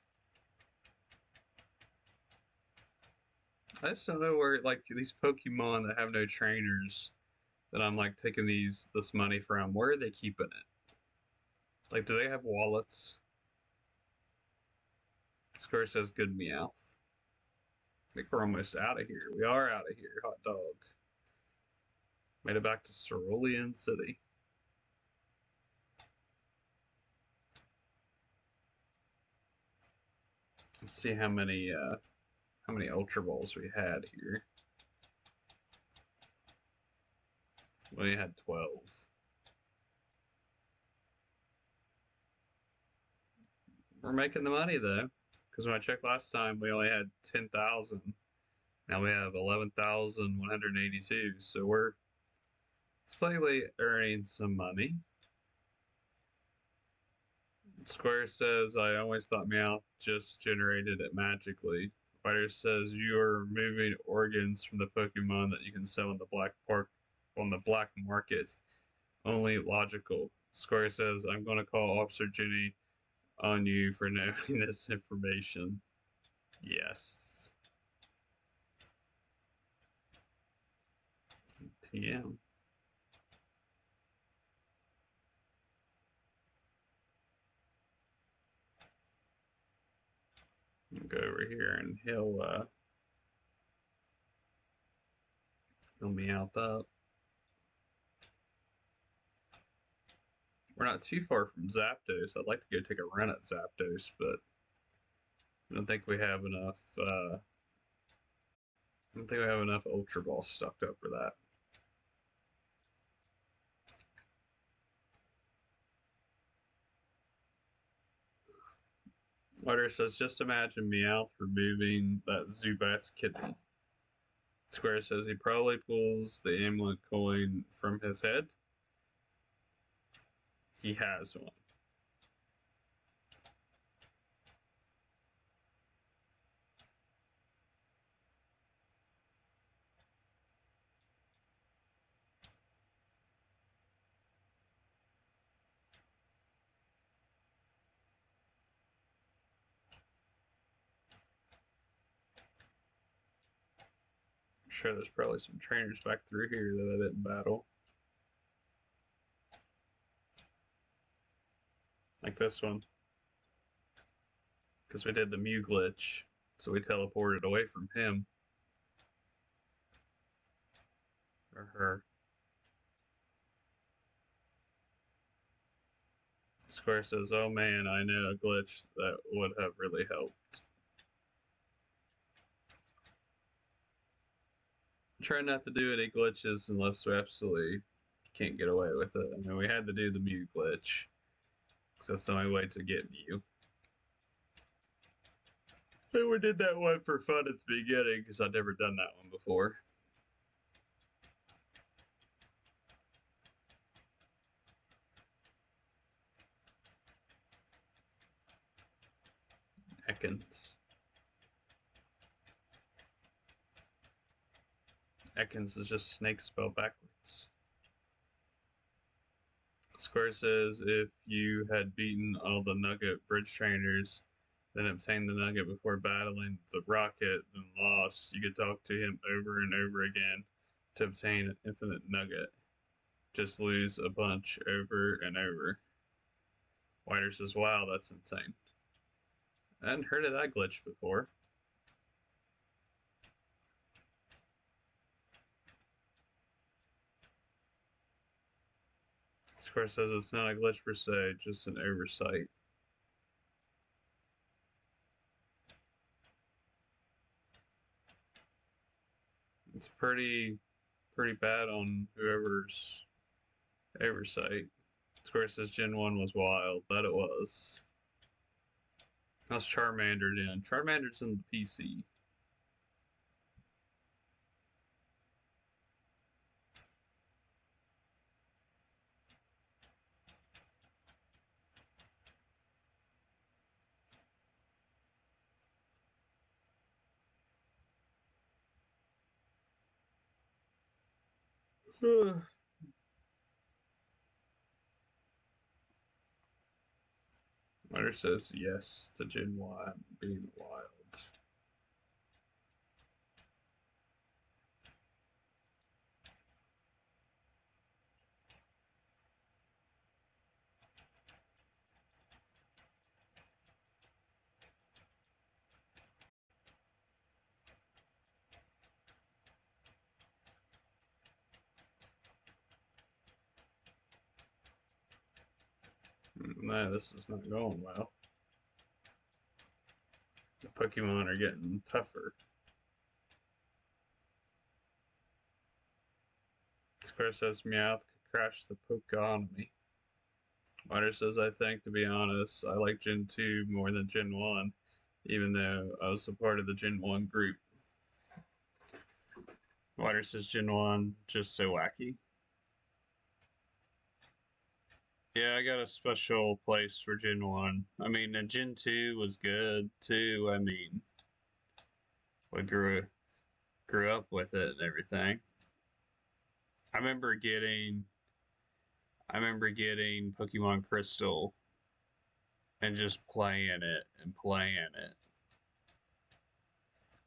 I just don't know where, like, these Pokemon that have no trainers that I'm like taking this money from, where are they keeping it? Like, do they have wallets? Square says good Meowth. I think we're almost out of here. We are out of here, hot dog. Made it back to Cerulean City. Let's see how many Ultra Balls we had here. We only had 12. We're making the money though, because when I checked last time, we only had 10,000. Now we have 11,182. So we're slightly earning some money. Square says I always thought Meowth just generated it magically. Spider says you are removing organs from the Pokemon that you can sell in the black market. Only logical. Square says I'm going to call Officer Jenny on you for knowing this information. Yes. TM. I'll go over here and he'll meow that. We're not too far from Zapdos. I'd like to go take a run at Zapdos, but I don't think we have enough. I don't think we have enough Ultra Balls stocked up for that. Water says, just imagine Meowth removing that Zubat's kidney. Square says he probably pulls the amulet coin from his head. He has one. I'm sure there's probably some trainers back through here that I didn't battle. Like this one. Because we did the Mew glitch, so we teleported away from him. Or her. Square says, oh man, I know a glitch that would have really helped. Try not to do any glitches unless we absolutely can't get away with it. I mean, we had to do the Mew glitch, because that's the only way to get Mew. And we did that one for fun at the beginning, because I'd never done that one before. Ekans. Ekans is just snake spelled backwards. Square says if you had beaten all the Nugget bridge trainers, then obtained the Nugget before battling the Rocket, then lost, you could talk to him over and over again to obtain an infinite Nugget. Just lose a bunch over and over. Whiter says, wow, that's insane. I hadn't heard of that glitch before. Square says it's not a glitch per se, just an oversight. It's pretty bad on whoever's oversight. Square says Gen 1 was wild. That it was. How's Charmander in? Charmander's in the PC. Water says yes to Gen 1 being wild. No, this is not going well. The Pokemon are getting tougher. Square says Meowth could crash the Pokeonomy. Water says, I think, to be honest, I like Gen 2 more than Gen 1, even though I was a part of the Gen 1 group. Water says Gen 1 just so wacky. Yeah, I got a special place for Gen 1. I mean, and Gen 2 was good too. I mean, we grew up with it and everything. I remember getting Pokemon Crystal and just playing it and playing it.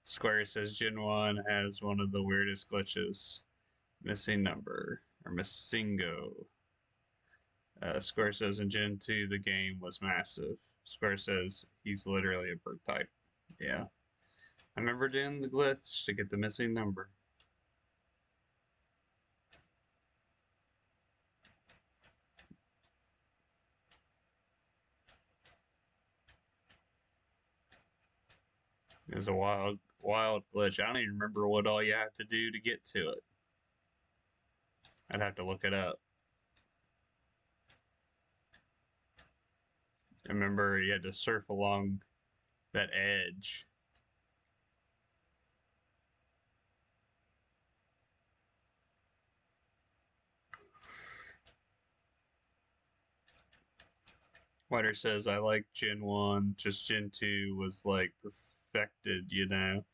Square says Gen 1 has one of the weirdest glitches. Missing number or missingo. Square says in Gen 2 the game was massive. Square says he's literally a bird type. Yeah. I remember doing the glitch to get the missing number. It was a wild glitch. I don't even remember what all you have to do to get to it. I'd have to look it up. I remember you had to surf along that edge. Whiter says, I like Gen 1, just Gen 2 was like perfected, you know.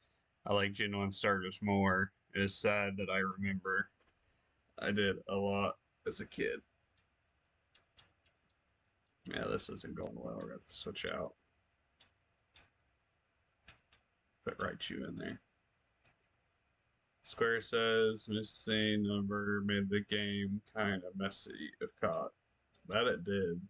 I like Gen 1 starters more. It is sad that I remember I did a lot as a kid. Yeah, this isn't going well. We're going to switch out. Put Raichu in there. Square says, missing number made the game kind of messy if caught. That it did.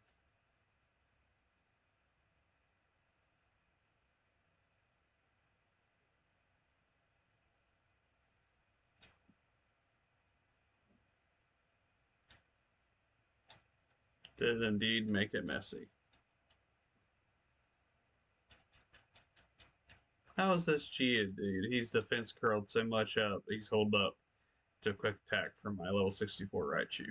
Did indeed make it messy. How is this cheated, dude? He's defense curled so much up, he's holed up to quick attack from my level 64 Raichu.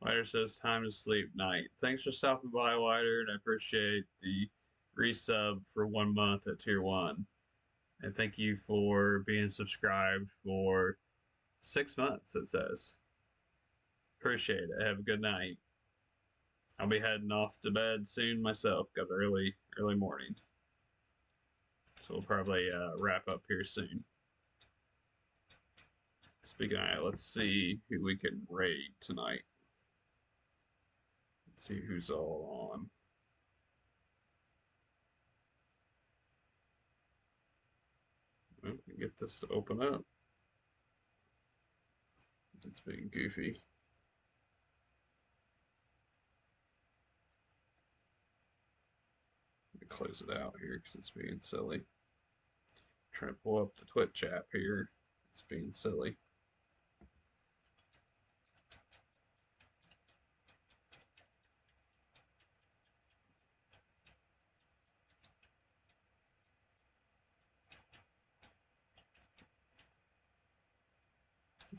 Wider says, time to sleep night. Thanks for stopping by, Wider, and I appreciate the resub for 1 month at tier 1. And thank you for being subscribed for 6 months, it says. Appreciate it. Have a good night. I'll be heading off to bed soon myself. Got early morning. So we'll probably wrap up here soon. Speaking of that, let's see who we can raid tonight. Let's see who's all on. Get this to open up. It's being goofy. Let me close it out here because it's being silly. Trying to pull up the Twitch app here. It's being silly.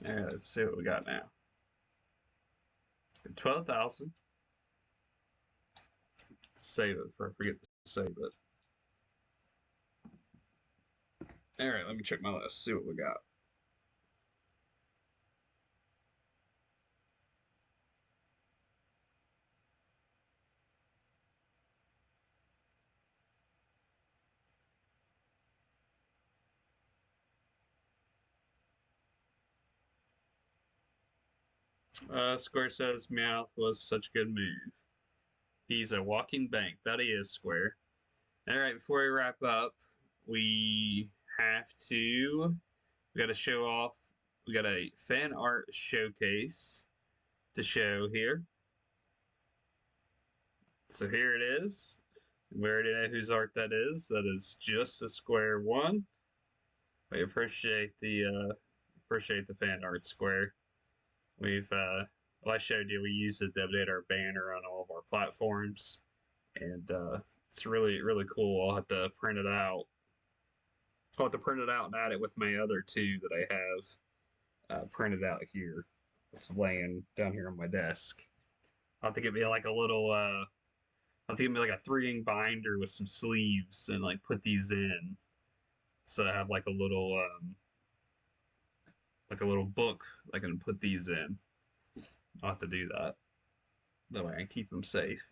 Yeah, let's see what we got now. 12,000. Save it before I forget to save it. All right, let me check my list, see what we got. Square says Meowth was such a good move. He's a walking bank. That he is, Square. All right, before we wrap up, we got to show off. We got a fan art showcase to show here. So here it is. We already know whose art that is. That is just a Square one. We appreciate the fan art, Square. We've I showed you we used it to update our banner on all of our platforms, and it's really cool. I'll have to print it out. I'll have to print it out and add it with my other two that I have printed out here. It's laying down here on my desk. I'll have to get me like a little I'll have to get me like a 3-ink binder with some sleeves and like put these in, so I have like a little book I can put these in. I'll have to do that. That way I can keep them safe.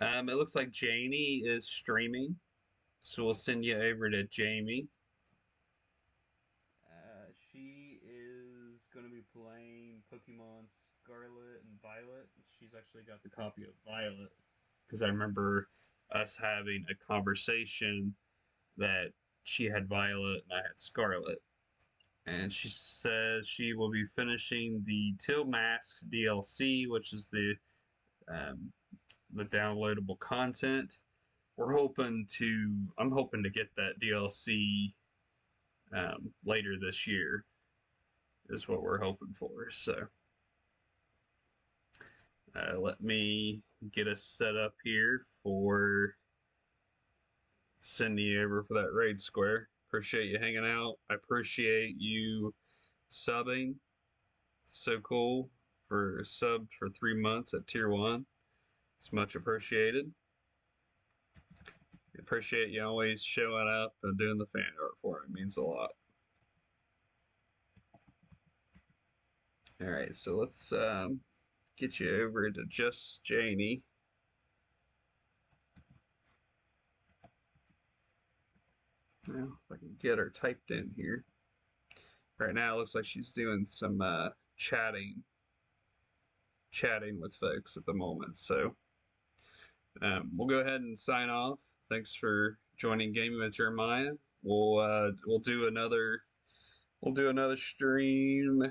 It looks like Janie is streaming, so we'll send you over to Jamie. She is going to be playing Pokemon Scarlet and Violet. She's actually got the copy of Violet because I remember us having a conversation that she had Violet and I had Scarlet. And she says she will be finishing the Till Masks DLC, which is um, the downloadable content. I'm hoping to get that DLC later this year, is what we're hoping for. So let me get us set up here for sending you over for that raid square. Appreciate you hanging out. I appreciate you subbing. So cool for subbed for 3 months at tier 1. It's much appreciated. Appreciate you always showing up and doing the fan art for me. It means a lot. All right, so let's get you over to Just Janie. Well, if I can get her typed in here. Right now, it looks like she's doing some chatting with folks at the moment. So we'll go ahead and sign off. Thanks for joining Gaming with Jeremiah. We'll do another stream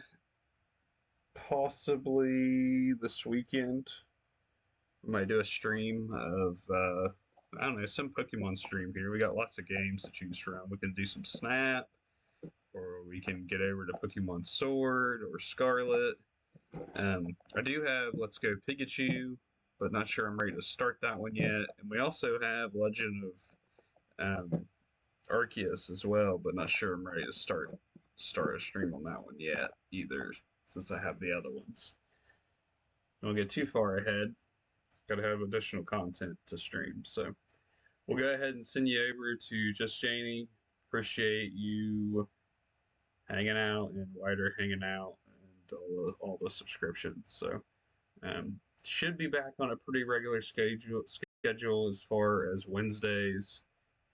possibly this weekend. We might do a stream of I don't know, some Pokemon stream here. We got lots of games to choose from. We can do some Snap, or we can get over to Pokemon Sword or Scarlet. I do have Let's Go Pikachu, but not sure I'm ready to start that one yet. And we also have Legend of Arceus as well, but not sure I'm ready to start a stream on that one yet either, since I have the other ones. Don't get too far ahead. Got to have additional content to stream. So we'll go ahead and send you over to Just Janie. Appreciate you hanging out and Wider hanging out and all the subscriptions. So should be back on a pretty regular schedule as far as Wednesdays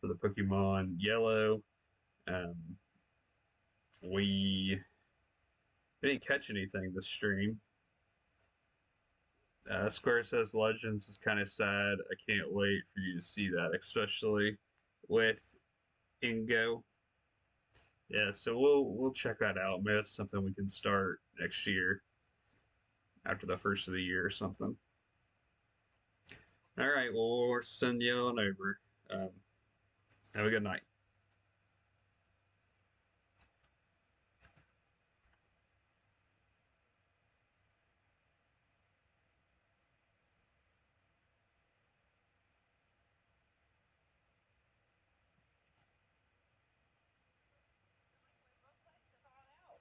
for the Pokemon Yellow. We didn't catch anything this stream. Square says Legends is kind of sad. I can't wait for you to see that, especially with Ingo. Yeah, so we'll check that out. Maybe that's something we can start next year, after the first of the year or something. All right, well, we'll send you on over. Have a good night.